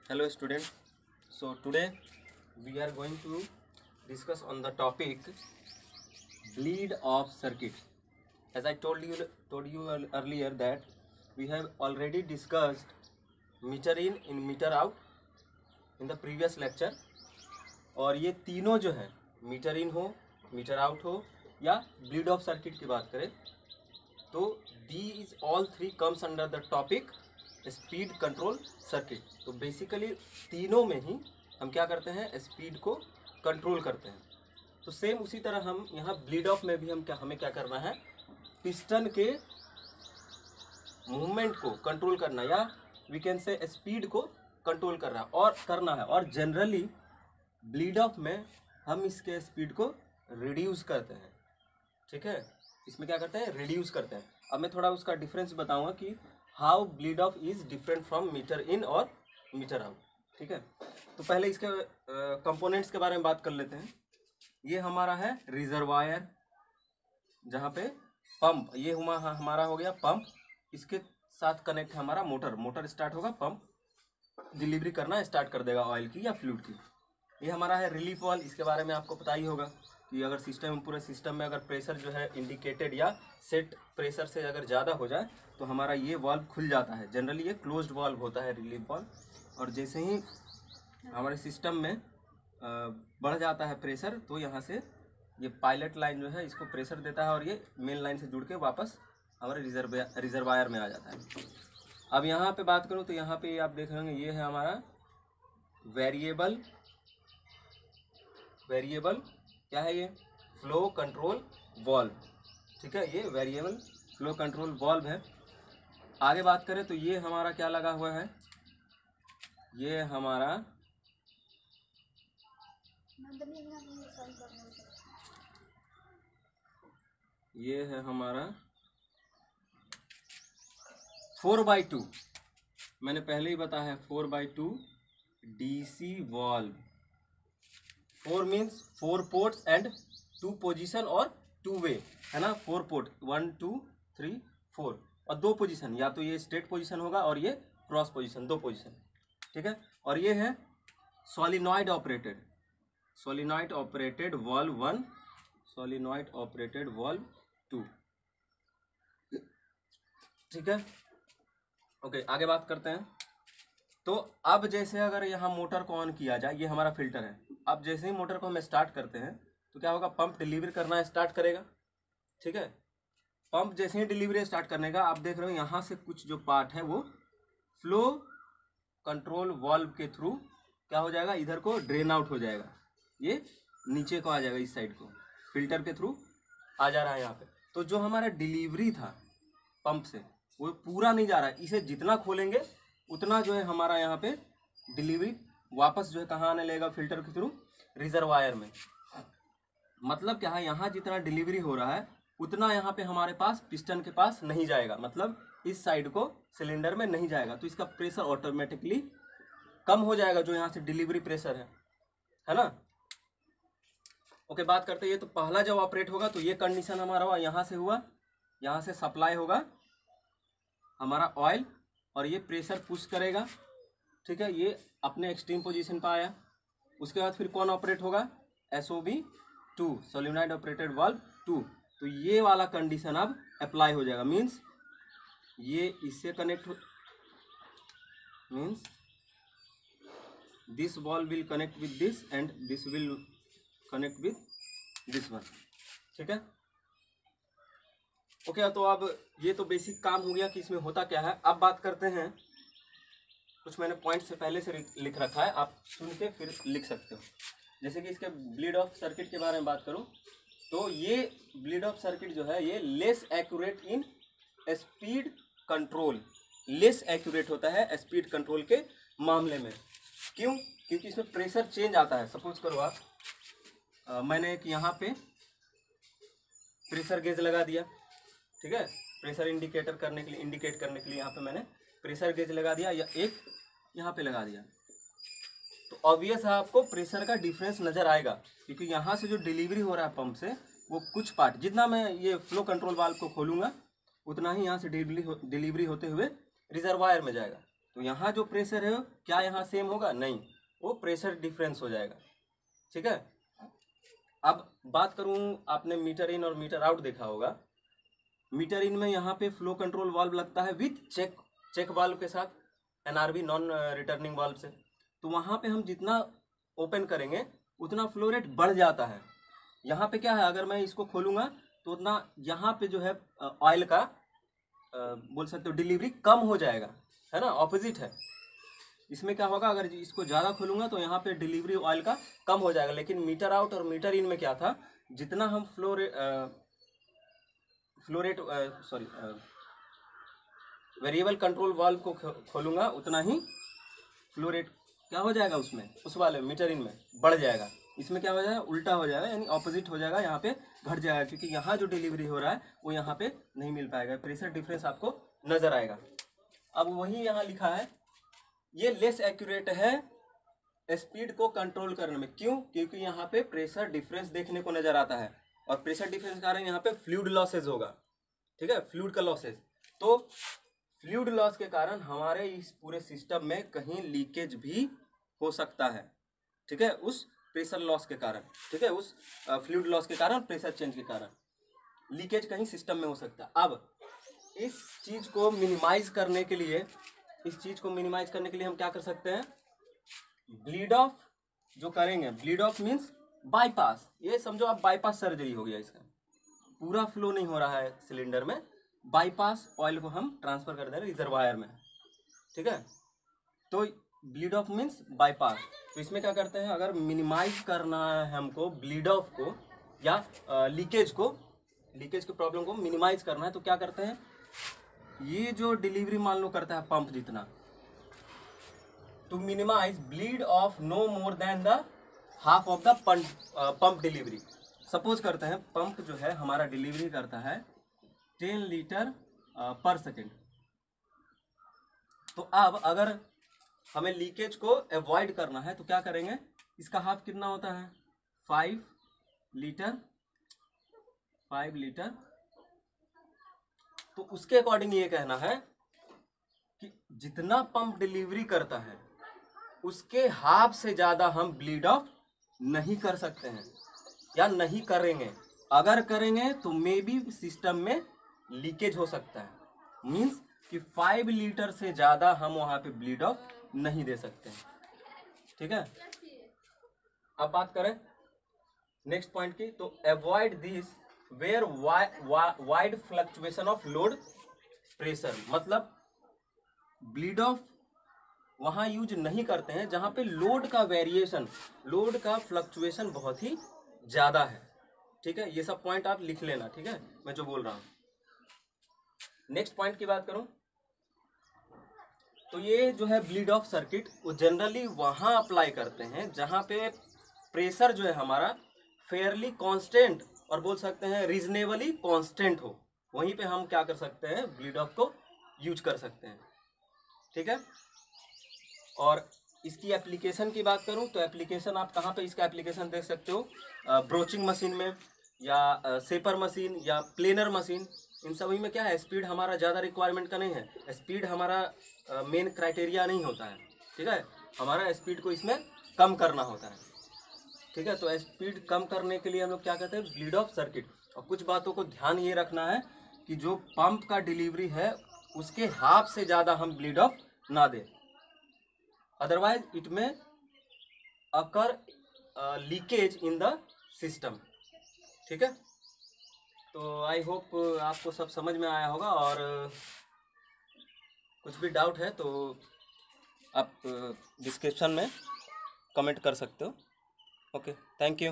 Hello students. So today we are going to discuss on the topic bleed off circuit. As I told you earlier that we have already discussed meter in meter out in the previous lecture. और ये तीनों जो है metre इन हो, metre out हो या bleed of circuit की बात करें तो these all three comes under the topic speed control circuit. तो बेसिकली तीनों में ही हम क्या करते हैं, स्पीड को कंट्रोल करते हैं. तो सेम उसी तरह हम यहाँ ब्लीड ऑफ में भी हमें क्या करना है, पिस्टन के मूवमेंट को कंट्रोल करना या वी कैन से स्पीड को कंट्रोल करना है. और जनरली ब्लीड ऑफ में हम इसके स्पीड को रिड्यूस करते हैं. ठीक है, इसमें क्या करते हैं, रिड्यूस करते हैं. अब मैं थोड़ा उसका डिफरेंस बताऊंगा कि how bleed off is different from meter in और मीटर आउट. ठीक है, तो पहले इसके कंपोनेंट्स के बारे में बात कर लेते हैं. ये हमारा है रिजर्वायर, जहाँ पे पंप, ये हमारा हो गया पंप. इसके साथ कनेक्ट है हमारा मोटर स्टार्ट होगा, पंप डिलीवरी करना स्टार्ट कर देगा ऑयल की या फ्लूइड की. ये हमारा है रिलीफ वाल्व. इसके बारे में आपको पता ही होगा कि अगर पूरे सिस्टम में अगर प्रेशर जो है इंडिकेटेड या सेट प्रेशर से अगर ज़्यादा हो जाए तो हमारा ये वाल्व खुल जाता है. जनरली ये क्लोज्ड वाल्व होता है रिलीफ वाल्व. और जैसे ही हमारे सिस्टम में बढ़ जाता है प्रेशर तो यहाँ से ये पायलट लाइन जो है इसको प्रेशर देता है और ये मेन लाइन से जुड़ के वापस हमारे रिजर्वायर में आ जाता है. अब यहाँ पे बात करूँ तो यहाँ पे आप देख रहे होंगे ये है हमारा वेरिएबल क्या है, ये फ्लो कंट्रोल वाल्व. ठीक है, ये वेरिएबल फ्लो कंट्रोल वाल्व है. आगे बात करें तो ये हमारा क्या लगा हुआ है, ये हमारा है हमारा 4x2. मैंने पहले ही बताया है 4x2 DC valve. 4 means 4 ports and 2 position और 2 वे है ना. 4 पोर्ट 1 2 3 4 और 2 पोजीशन, या तो ये स्ट्रेट पोजीशन होगा और ये क्रॉस पोजीशन, 2 पोजीशन. ठीक है, और ये है solenoid operated valve 1, solenoid operated valve 2. ठीक है, ओके आगे बात करते हैं. तो अब जैसे अगर यहाँ मोटर को ऑन किया जाए, ये हमारा फिल्टर है. अब जैसे ही मोटर को हम स्टार्ट करते हैं तो क्या होगा, पंप डिलीवरी करना स्टार्ट करेगा. ठीक है, पंप जैसे ही डिलीवरी स्टार्ट करने का, आप देख रहे हो यहाँ से कुछ जो पार्ट है वो फ्लो कंट्रोल वाल्व के थ्रू क्या हो जाएगा, इधर को ड्रेन आउट हो जाएगा. ये नीचे को आ जाएगा, इस साइड को फिल्टर के थ्रू आ जा रहा है यहाँ पे. तो जो हमारा डिलीवरी था पंप से वो पूरा नहीं जा रहा है. इसे जितना खोलेंगे उतना जो है हमारा यहाँ पे डिलीवरी वापस जो है कहाँ आने लगेगा, फिल्टर के थ्रू रिजर्वायर में. मतलब क्या है, यहाँ जितना डिलीवरी हो रहा है उतना यहाँ पे हमारे पास पिस्टन के पास नहीं जाएगा, मतलब इस साइड को सिलेंडर में नहीं जाएगा. तो इसका प्रेशर ऑटोमेटिकली कम हो जाएगा, जो यहाँ से डिलीवरी प्रेशर है ना. ओके, बात करते हैं. ये तो पहला जब ऑपरेट होगा तो ये कंडीशन हमारा हुआ, यहाँ से हुआ, यहाँ से सप्लाई होगा हमारा ऑयल और ये प्रेशर पुश करेगा. ठीक है, ये अपने एक्सट्रीम पोजीशन पर आया. उसके बाद फिर कौन ऑपरेट होगा, SOV2 सोलिनॉइड ऑपरेटेड वाल्व 2. तो ये वाला कंडीशन अब अप्लाई हो जाएगा. मीन्स ये इससे connect means this valve will connect with this and this will connect with this one. ठीक है, ओके. तो अब ये तो बेसिक काम हो गया कि इसमें होता क्या है. अब बात करते हैं, कुछ मैंने पॉइंट से पहले से लिख रखा है, आप सुन के फिर लिख सकते हो. जैसे कि इसके ब्लीड ऑफ सर्किट के बारे में बात करूं तो ये ब्लीड ऑफ सर्किट जो है ये less accurate in speed control, less accurate होता है स्पीड कंट्रोल के मामले में. क्यों, क्योंकि इसमें प्रेशर चेंज आता है. सपोज करो आप मैंने एक यहाँ पे प्रेशर गेज लगा दिया. ठीक है, प्रेशर इंडिकेट करने के लिए यहाँ पे मैंने प्रेशर गेज लगा दिया या एक यहाँ पे लगा दिया. तो ऑब्वियस है आपको प्रेशर का डिफरेंस नज़र आएगा, क्योंकि यहाँ से जो डिलीवरी हो रहा है पंप से वो कुछ पार्ट, जितना मैं ये फ्लो कंट्रोल वाल्व को खोलूँगा उतना ही यहाँ से डिलीवरी होते हुए रिजर्वायर में जाएगा. तो यहाँ जो प्रेशर है क्या यहाँ सेम होगा? नहीं, वो प्रेशर डिफरेंस हो जाएगा। ठीक है। अब बात करूँ, आपने मीटर इन और मीटर आउट देखा होगा। मीटर इन में यहाँ पे फ्लो कंट्रोल वाल्व लगता है विथ चेक वाल्व के साथ, एनआरवी नॉन रिटर्निंग वाल्व से। तो वहाँ पे हम जितना ओपन करेंगे उतना फ्लो रेट बढ़ जाता है। यहाँ पे क्या है, अगर मैं इसको खोलूँगा तो उतना यहाँ पे जो है ऑयल का बोल सकते हो डिलीवरी कम हो जाएगा, है ना, ऑपोजिट है। इसमें क्या होगा, अगर इसको ज़्यादा खोलूँगा तो यहाँ पे डिलीवरी ऑयल का कम हो जाएगा। लेकिन मीटर आउट और मीटर इन में क्या था, जितना हम वेरिएबल कंट्रोल वाल्व को खोलूँगा उतना ही फ्लो रेट क्या हो जाएगा उसमें, उस वाले मीटर इन में बढ़ जाएगा। इसमें क्या हो जाएगा, उल्टा हो जाएगा, यानी ऑपोजिट हो जाएगा, यहाँ पे घट जाएगा, क्योंकि यहाँ जो डिलीवरी हो रहा है वो यहाँ पे नहीं मिल पाएगा। प्रेशर डिफरेंस आपको नजर आएगा। अब वही यहाँ लिखा है, ये लेस एक्यूरेट है स्पीड को कंट्रोल करने में। क्यों? क्योंकि यहाँ पे प्रेशर डिफरेंस देखने को नजर आता है, और प्रेशर डिफरेंस के कारण यहाँ पे फ्लूइड लॉसेज होगा। ठीक है, फ्लूइड का लॉसेज। तो फ्लूइड लॉस के कारण हमारे इस पूरे सिस्टम में कहीं लीकेज भी हो सकता है। ठीक है, उस प्रेशर लॉस के कारण, ठीक है, उस फ्लूइड लॉस के कारण, प्रेशर चेंज के कारण लीकेज कहीं सिस्टम में हो सकता है। अब इस चीज को मिनिमाइज करने के लिए हम क्या कर सकते हैं, ब्लीड ऑफ जो करेंगे, ब्लीड ऑफ मीन्स बाईपास। ये समझो आप बाईपास सर्जरी हो गया, इसका पूरा फ्लो नहीं हो रहा है सिलेंडर में, बाईपास ऑयल को हम ट्रांसफर कर दे रहे हैं रिजर्वायर में। ठीक है, तो ब्लीड ऑफ मीन्स बाईपास। तो इसमें क्या करते हैं, अगर मिनिमाइज करना है हमको ब्लीड ऑफ को या लीकेज के प्रॉब्लम को मिनिमाइज करना है, तो क्या करते हैं, ये जो डिलीवरी मान लो करता है पंप जितना, to minimise bleed off no more than the half of the pump delivery. Suppose करते हैं पंप जो है हमारा डिलीवरी करता है 10 लीटर पर सेकेंड। तो अब अगर हमें लीकेज को अवॉइड करना है तो क्या करेंगे, इसका हाफ कितना होता है, 5 लीटर। तो उसके अकॉर्डिंग ये कहना है कि जितना पंप डिलीवरी करता है उसके हाफ से ज्यादा हम ब्लीड ऑफ नहीं कर सकते हैं या नहीं करेंगे। अगर करेंगे तो मे बी सिस्टम में लीकेज हो सकता है। मींस कि 5 लीटर से ज्यादा हम वहां पे ब्लीड ऑफ नहीं दे सकते हैं। ठीक है, अब बात करें नेक्स्ट पॉइंट की, तो avoid this where wide fluctuation of load pressure. मतलब ब्लीड ऑफ वहां यूज नहीं करते हैं जहां पे लोड का वेरिएशन, लोड का फ्लक्चुएशन बहुत ही ज्यादा है। ठीक है, ये सब पॉइंट आप लिख लेना। ठीक है, मैं जो बोल रहा हूं। नेक्स्ट पॉइंट की बात करूं तो ये जो है ब्लीड ऑफ सर्किट, वो जनरली वहां अप्लाई करते हैं जहां पे प्रेशर जो है हमारा फेयरली कांस्टेंट और बोल सकते हैं रीजनेबली कांस्टेंट हो। वहीं पे हम क्या कर सकते हैं, ब्लीड ऑफ को यूज कर सकते हैं। ठीक है, और इसकी एप्लीकेशन की बात करूं तो एप्लीकेशन आप कहाँ पे इसका एप्लीकेशन देख सकते हो, ब्रोचिंग मशीन में या सेपर मशीन या प्लेनर मशीन। इन सभी में क्या है, स्पीड हमारा ज़्यादा रिक्वायरमेंट का नहीं है, स्पीड हमारा मेन क्राइटेरिया नहीं होता है। ठीक है, हमारा स्पीड को इसमें कम करना होता है। ठीक है, तो स्पीड कम करने के लिए हम लोग क्या कहते हैं, ब्लीड ऑफ सर्किट। और कुछ बातों को ध्यान ये रखना है कि जो पंप का डिलीवरी है उसके हाफ से ज़्यादा हम ब्लीड ऑफ ना दें, अदरवाइज इट में अकर लीकेज इन द सिस्टम। ठीक है, तो आई होप आपको सब समझ में आया होगा, और कुछ भी डाउट है तो आप डिस्क्रिप्शन में कमेंट कर सकते हो। Okay, thank you.